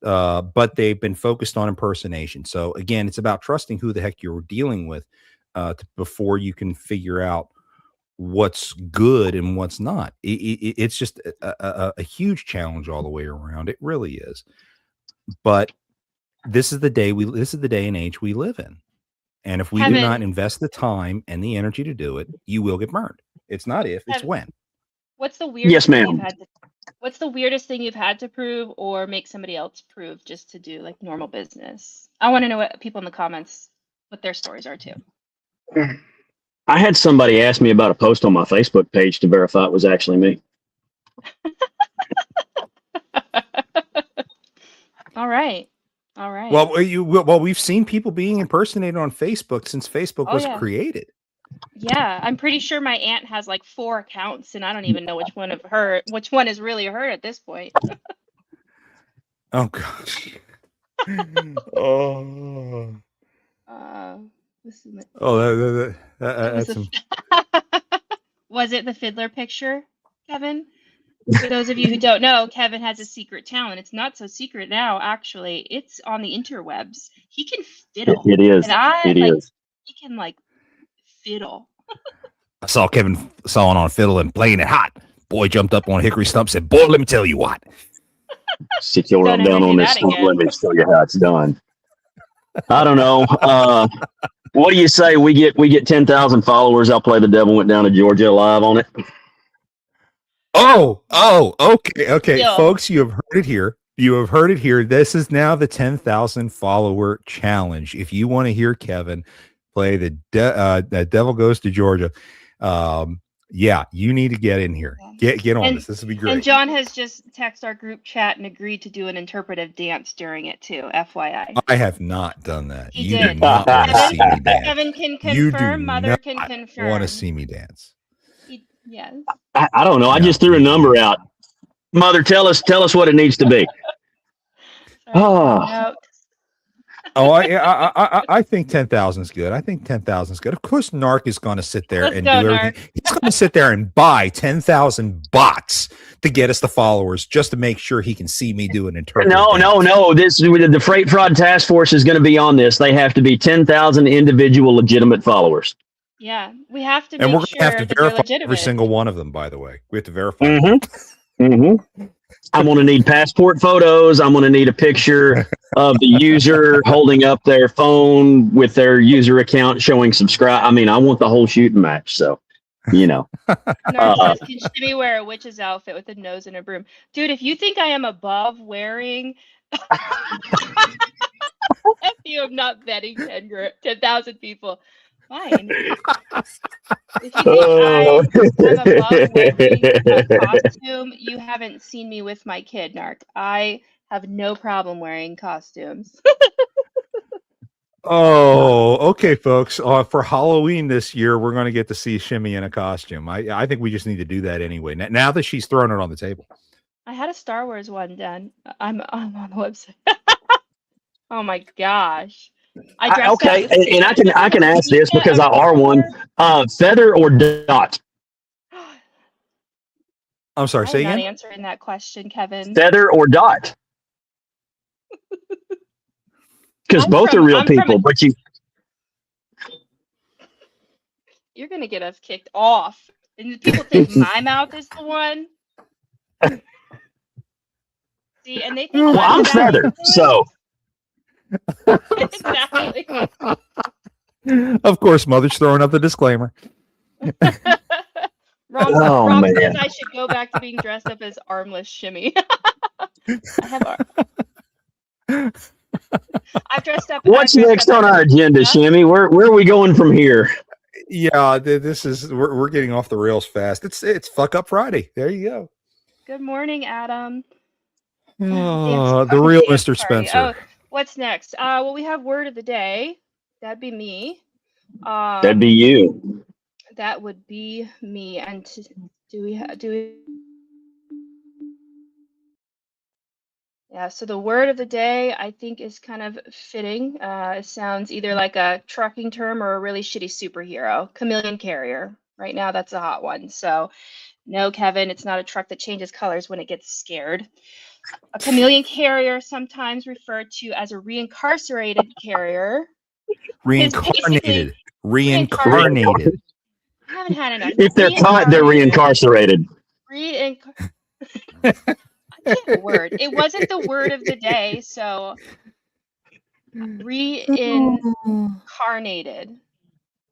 but they've been focused on impersonation. So again, it's about trusting who the heck you're dealing with before you can figure out what's good and what's not. It's just a huge challenge all the way around. It really is. But this is the day and age we live in. And if we do not invest the time and the energy to do it, you will get burned. It's not if, it's when. What's the weirdest Yes, ma'am. What's the weirdest thing you've had to prove or make somebody else prove just to do like normal business? I want to know what people in the comments, what their stories are too. I had somebody ask me about a post on my Facebook page to verify it was actually me. All right. All right. Well, we've seen people being impersonated on Facebook since Facebook was created. Yeah, I'm pretty sure my aunt has like 4 accounts, and I don't even know which one is really her at this point. Oh gosh. Oh. That's some... Was it the fiddler picture, Kevin? For those of you who don't know, Kevin has a secret talent. It's not so secret now, actually. It's on the interwebs. He can fiddle. It is. And he can like fiddle. I saw Kevin sawing on a fiddle and playing it hot. Boy jumped up on a hickory stump, said, "Boy, let me tell you what." Sit your arm down on this stump. Let me show you how it's done. I don't know. What do you say? We get 10,000 followers. I'll play The Devil Went Down to Georgia live on it. Okay, folks, you have heard it here. This is now the 10,000 follower challenge. If you want to hear Kevin play the Devil Goes to Georgia, you need to get in here. Get on this. This would be great. And John has just texted our group chat and agreed to do an interpretive dance during it too. FYI. I have not done that. He you did. do not want to see me dance. Kevin can confirm. Mother can confirm. Want to see me dance? Yes. I don't know. I just threw a number out. Mother, tell us what it needs to be. I think 10,000 is good. I think 10,000 is good. Of course, Narc is going to sit there and do everything. He's going to sit there and buy 10,000 bots to get us the followers just to make sure he can see me do an interpretive. No. The Freight Fraud Task Force is going to be on this. They have to be 10,000 individual legitimate followers. Yeah, we have to. And we're going to have to verify every single one of them. By the way, we have to verify. I'm going to need passport photos. I'm going to need a picture of the user holding up their phone with their user account showing subscribe. I mean, I want the whole shooting match. So, you know. Can Shimmi wear a witch's outfit with a nose and a broom? Dude, if you think I am above wearing... if you am not betting 10,000 people, fine. If you think I'm above wearing a costume, you haven't seen me with my kid, Narc. I have no problem wearing costumes. Okay, folks. For Halloween this year, we're going to get to see Shimmi in a costume. I think we just need to do that anyway. Now that she's thrown it on the table. I had a Star Wars one done. I'm on the website. Oh my gosh. Okay, and I can ask this because I are one. Feather or dot? I'm sorry. Say again. I'm not answering that question, Kevin. Feather or dot? Because both are real people, but you're gonna get us kicked off, and people think my mouth is the one. See, and they think Well, I'm I'm that feathered, so exactly. Of course, Mother's throwing up the disclaimer. Oh, Rob man. says I should go back to being dressed up as armless Shimmy. I have I've dressed up. What's next on our agenda, Yeah. Shimmy? Where are we going from here? Yeah, this is we're getting off the rails fast. It's fuck up Friday. There you go. Good morning, Adam. The real Dance Mr. party. Spencer. Oh, what's next? Well, we have word of the day. That'd be me. That'd be you. That would be me. And do we? Yeah. So the word of the day, I think, is kind of fitting. It sounds either like a trucking term or a really shitty superhero. Chameleon carrier. Right now, that's a hot one. So, no, Kevin, it's not a truck that changes colors when it gets scared. A chameleon carrier, sometimes referred to as a reincarcerated carrier. Reincarnated. Reincarnated. I haven't had enough. If they're caught, they're reincarcerated. I can't word. It wasn't the word of the day, so reincarnated.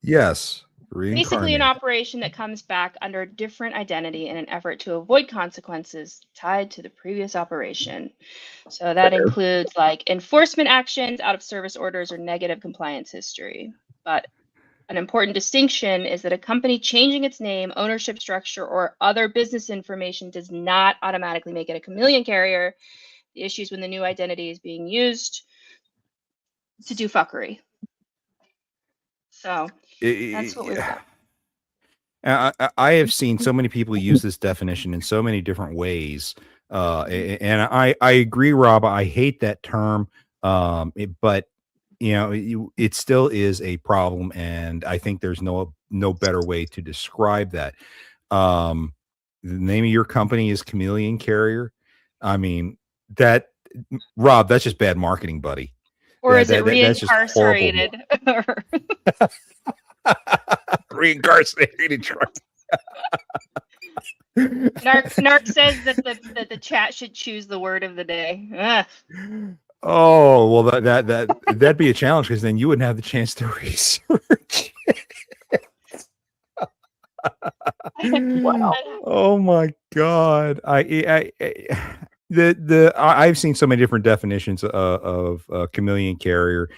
Yes. Basically, an operation that comes back under a different identity in an effort to avoid consequences tied to the previous operation. So that includes like enforcement actions, out of service orders, or negative compliance history. But an important distinction is that a company changing its name, ownership structure, or other business information does not automatically make it a chameleon carrier. The issue is when the new identity is being used to do fuckery. So that's what we've got. I have seen so many people use this definition in so many different ways. And I agree, Rob. I hate that term. But it still is a problem. And I think there's no better way to describe that. The name of your company is Chameleon Carrier. I mean, Rob, that's just bad marketing, buddy. Or is it reincarcerated? Reincarcerated truck. Narc says that the chat should choose the word of the day. Ugh. Oh, well, that'd be a challenge because then you wouldn't have the chance to research. Wow. Oh my God. I've seen so many different definitions of chameleon carrier.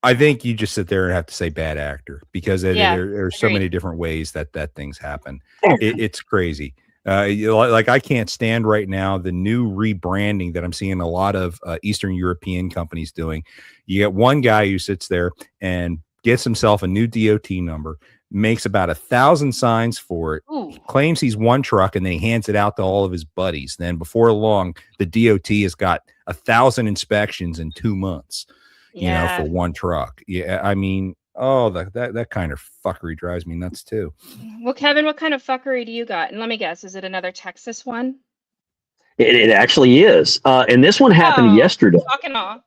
I think you just sit there and have to say bad actor because there are so many different ways that things happen. It's crazy. Like I can't stand right now the new rebranding that I'm seeing a lot of Eastern European companies doing. You get one guy who sits there and gets himself a new DOT number, makes about 1,000 signs for it, claims he's one truck, and then he hands it out to all of his buddies. Then before long, the DOT has got 1,000 inspections in 2 months. For one truck. Yeah, I mean, that kind of fuckery drives me nuts too. Well, Kevin, what kind of fuckery do you got? And let me guess, is it another Texas one? It actually is. And this one happened yesterday. Fucking off.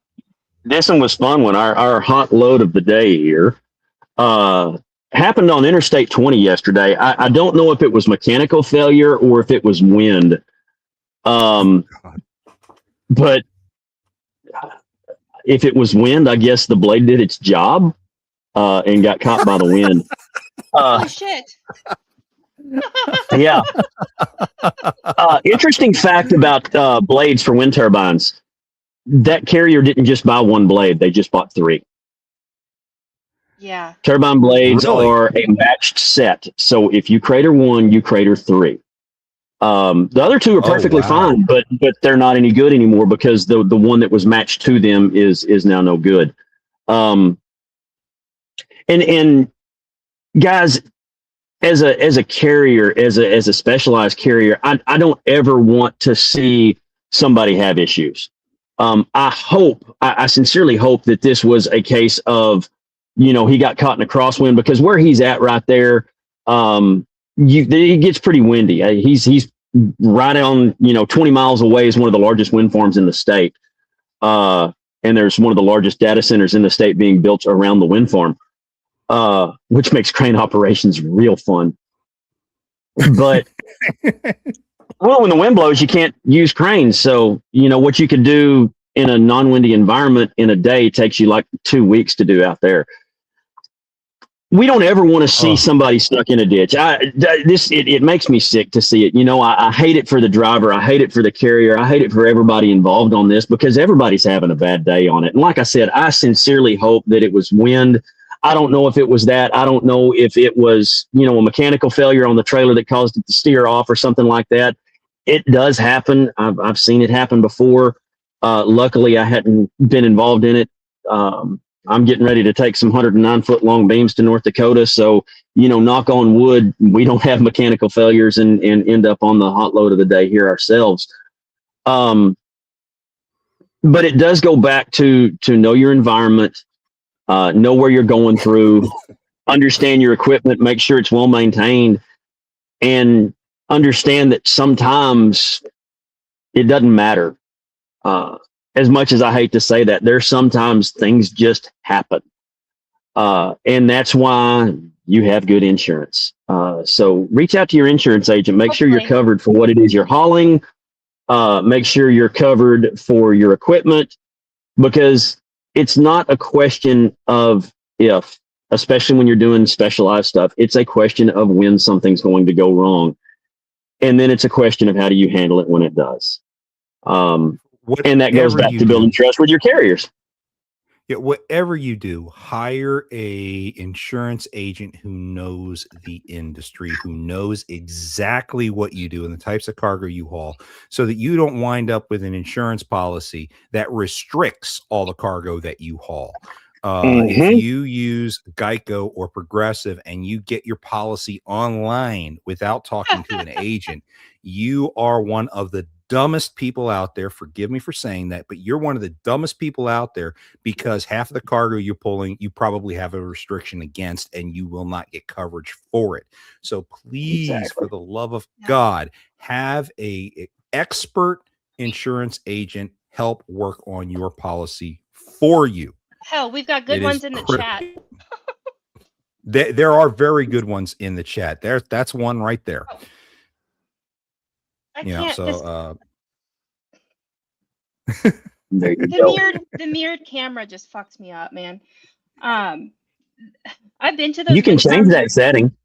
This one was fun when our hot load of the day here happened on Interstate 20 yesterday. I don't know if it was mechanical failure or if it was wind. But if it was wind, I guess the blade did its job and got caught by the wind. Holy shit. Yeah. Interesting fact about blades for wind turbines. That carrier didn't just buy one blade. They just bought 3. Yeah. Turbine blades are a matched set. So if you crater 1, you crater 3. The other 2 are perfectly fine, but they're not any good anymore because the one that was matched to them is now no good. And guys, as a carrier, as a specialized carrier, I don't ever want to see somebody have issues. I sincerely hope that this was a case of, he got caught in a crosswind, because where he's at right there, it gets pretty windy. He's right on, 20 miles away is one of the largest wind farms in the state. And there's one of the largest data centers in the state being built around the wind farm, which makes crane operations real fun. But well, when the wind blows, you can't use cranes. So, what you could do in a non-windy environment in a day takes you like 2 weeks to do out there. We don't ever want to see somebody stuck in a ditch. It makes me sick to see it. I hate it for the driver. I hate it for the carrier. I hate it for everybody involved on this because everybody's having a bad day on it. And like I said, I sincerely hope that it was wind. I don't know if it was that. I don't know if it was, a mechanical failure on the trailer that caused it to steer off or something like that. It does happen. I've seen it happen before. Luckily, I hadn't been involved in it. I'm getting ready to take some 109-foot long beams to North Dakota. So, knock on wood, we don't have mechanical failures and end up on the hot load of the day here ourselves. But it does go back to know your environment, know where you're going through, understand your equipment, make sure it's well maintained, and understand that sometimes it doesn't matter. As much as I hate to say that, there's sometimes things just happen. And that's why you have good insurance. So reach out to your insurance agent, make sure you're covered for what it is you're hauling. Make sure you're covered for your equipment, because it's not a question of if, especially when you're doing specialized stuff, it's a question of when something's going to go wrong. And then it's a question of how do you handle it when it does. And that goes back to building trust with your carriers. Yeah, whatever you do, hire a insurance agent who knows the industry, who knows exactly what you do and the types of cargo you haul, so that you don't wind up with an insurance policy that restricts all the cargo that you haul. If you use Geico or Progressive and you get your policy online without talking to an agent, you are one of the dumbest people out there. Forgive me for saying that, but you're one of the dumbest people out there, because half of the cargo you're pulling, you probably have a restriction against, and you will not get coverage for it. So please, for the love of God, have a expert insurance agent help work on your policy for you. Hell, we've got good ones in the chat. There are very good ones in the chat. That's one right there. Oh. The mirrored camera just fucks me up, man. I've been to those. You can change that setting.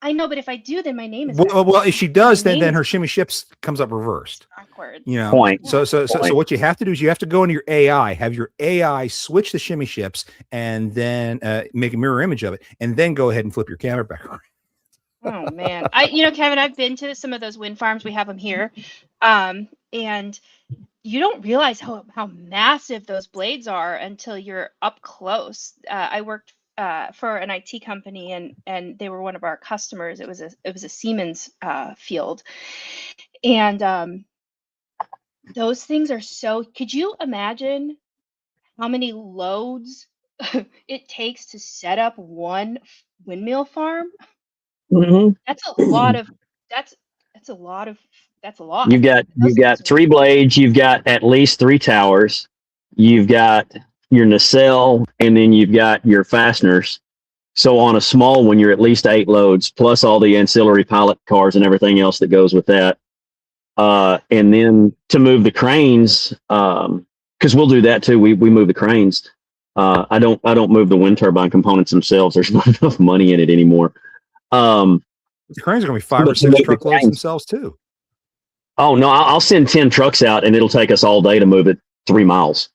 I know, but if I do, then my name is well. If she does, then her Shimmy Ships comes up reversed. Awkward. Point. So what you have to do is you have to go into your AI, have your AI switch the Shimmy Ships, and then make a mirror image of it, and then go ahead and flip your camera back around. Oh man, Kevin, I've been to some of those wind farms. We have them here, and you don't realize how massive those blades are until you're up close. I worked for an IT company, and they were one of our customers. It was a Siemens field, and those things are so. Could you imagine how many loads it takes to set up one windmill farm? That's a lot. You've got 3 blades. You've got at least 3 towers. You've got your nacelle, and then you've got your fasteners. So on a small one, you're at least 8 loads, plus all the ancillary pilot cars and everything else that goes with that. And then to move the cranes, because we'll do that too. We move the cranes. I don't move the wind turbine components themselves. There's not enough money in it anymore. The cranes are going to be 5 or 6 truckloads themselves too. Oh no, I'll send 10 trucks out, and it'll take us all day to move it 3 miles.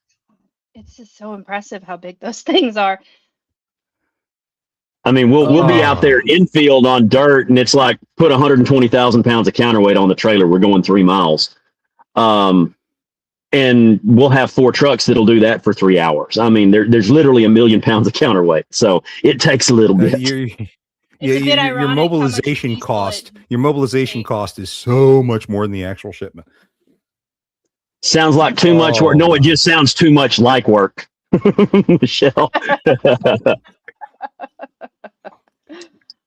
It's just so impressive how big those things are. I mean, we'll be out there infield on dirt, and it's like put 120,000 pounds of counterweight on the trailer. We're going 3 miles. And we'll have 4 trucks that'll do that for 3 hours. I mean, there's literally 1 million pounds of counterweight. So it takes a little bit. Your mobilization cost. Your mobilization cost is so much more than the actual shipment. Sounds like too much work. No, it just sounds too much like work, Michelle.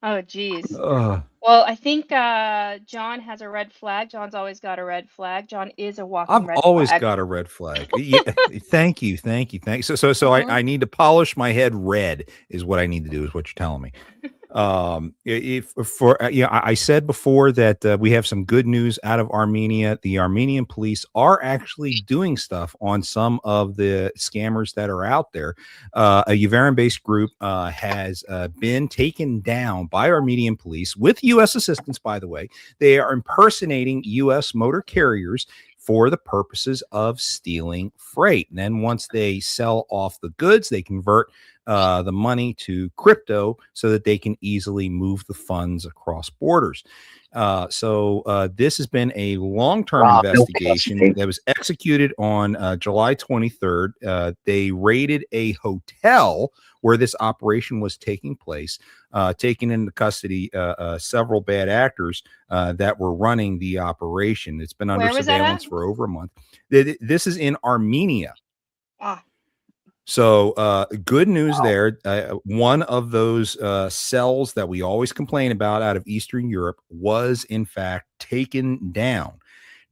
Oh, geez. Well, I think John has a red flag. John's always got a red flag. John is a walking red flag. I've always got a red flag. Yeah, thank you. So I need to polish my head red is what I need to do, is what you're telling me. If for I said before that we have some good news out of Armenia. The Armenian police are actually doing stuff on some of the scammers that are out there. A Yavarin-based group has been taken down by Armenian police with U.S. assistance, by the way. They are impersonating U.S. motor carriers for the purposes of stealing freight. And then once they sell off the goods, they convert the money to crypto so that they can easily move the funds across borders. So this has been a long-term investigation that was executed on July 23rd. They raided a hotel where this operation was taking place, taking into custody several bad actors that were running the operation. It's been under surveillance for over a month. This is in Armenia. Ah. So good news there. One of those cells that we always complain about out of Eastern Europe was in fact taken down.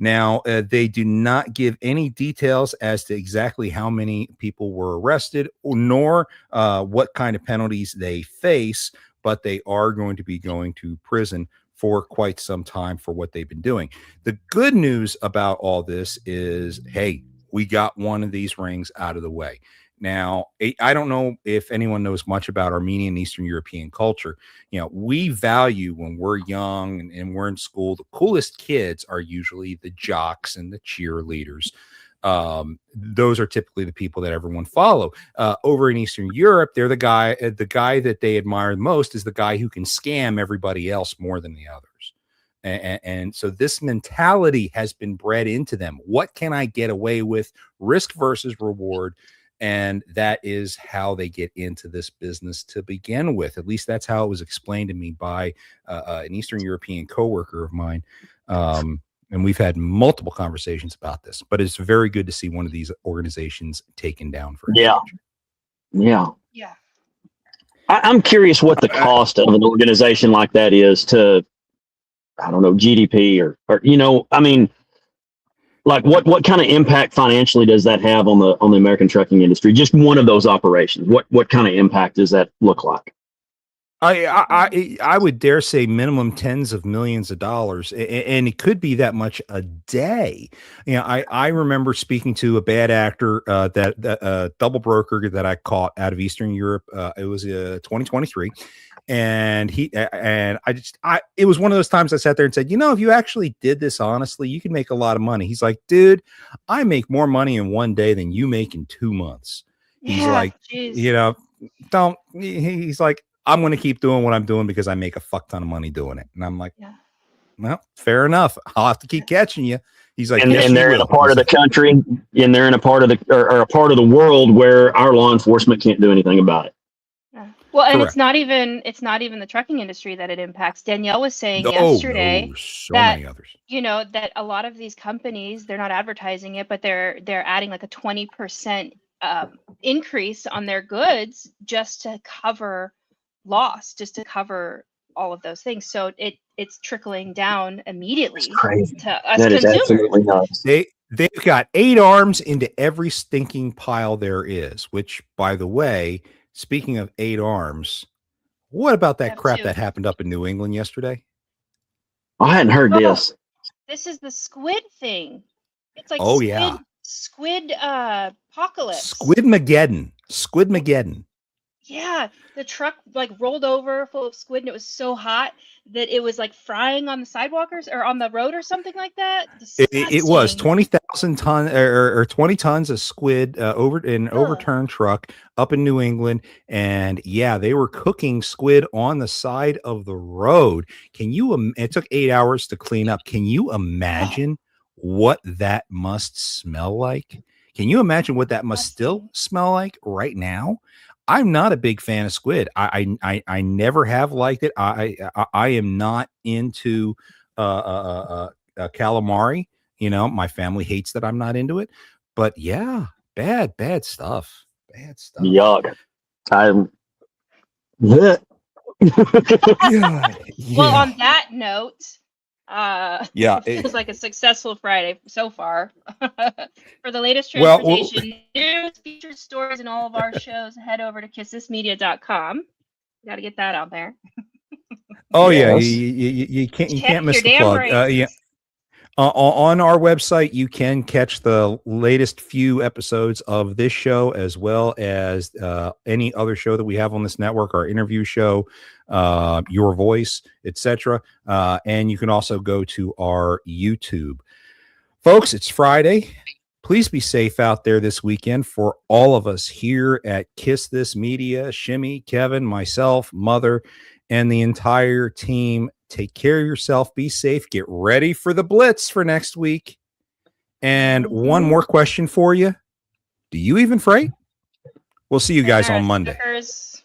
Now, they do not give any details as to exactly how many people were arrested, nor what kind of penalties they face, but they are going to be going to prison for quite some time for what they've been doing. The good news about all this is, hey, we got one of these rings out of the way. Now, I don't know if anyone knows much about Armenian and Eastern European culture. We value when we're young and we're in school, the coolest kids are usually the jocks and the cheerleaders. Those are typically the people that everyone follow. Over in Eastern Europe, they're the guy that they admire most is the guy who can scam everybody else more than the others. And so this mentality has been bred into them. What can I get away with? Risk versus reward. And that is how they get into this business to begin with. At least that's how it was explained to me by an Eastern European coworker of mine. And we've had multiple conversations about this, but it's very good to see one of these organizations taken down for expansion. Yeah. I'm curious what the cost of an organization like that is to, I don't know, GDP or I mean, like what kind of impact financially does that have on the American trucking industry? Just one of those operations. What kind of impact does that look like? I would dare say minimum tens of millions of dollars, and it could be that much a day. I remember speaking to a bad actor that double broker that I caught out of Eastern Europe. It was 2023. And it was one of those times I sat there and said, if you actually did this honestly, you can make a lot of money. He's like, dude, I make more money in one day than you make in 2 months. He's like, geez. he's like, I'm going to keep doing what I'm doing because I make a fuck ton of money doing it. And I'm like, well, fair enough. I'll have to keep catching you. He's like, and they're in a part of the country, and they're in a part of a part of the world where our law enforcement can't do anything about it. Well, and it's not even the trucking industry that it impacts. Danielle was saying yesterday that many others. That a lot of these companies, they're not advertising it, but they're adding like a 20% increase on their goods just to cover loss, just to cover all of those things. So it's trickling down immediately to us that consumers. Is absolutely nuts. They've got 8 arms into every stinking pile there is, which, by the way, speaking of 8 arms, what about that crap that happened up in New England yesterday? I hadn't heard this. This is the squid thing. It's like squid apocalypse. Squidmageddon. Yeah, the truck like rolled over full of squid, and it was so hot that it was like frying on the sidewalkers or on the road or something like that. It was 20,000 tons or 20 tons of squid overturned truck up in New England, and they were cooking squid on the side of the road. It took 8 hours to clean up. Can you imagine what that must smell like? Can you imagine what that must still smell like right now? I'm not a big fan of squid. I never have liked it. I am not into calamari. My family hates that I'm not into it. But bad stuff. Bad stuff. Well, Yuck. on that note, it feels like a successful Friday so far. For the latest transportation news, features, stories, and all of our shows, head over to kissthismedia.com. Got to get that out there. Oh yeah, Yes. you can't Check miss your the damn plug. brains. Yeah. On our website, you can catch the latest few episodes of this show, as well as any other show that we have on this network, our interview show, Your Voice, etc. And you can also go to our YouTube. Folks, it's Friday. Please be safe out there this weekend. For all of us here at Kiss This Media, Shimmy, Kevin, myself, Mother, and the entire team, take care of yourself. Be safe. Get ready for the Blitz for next week. And one more question for you. Do you even freight? We'll see you guys on Monday. Stickers.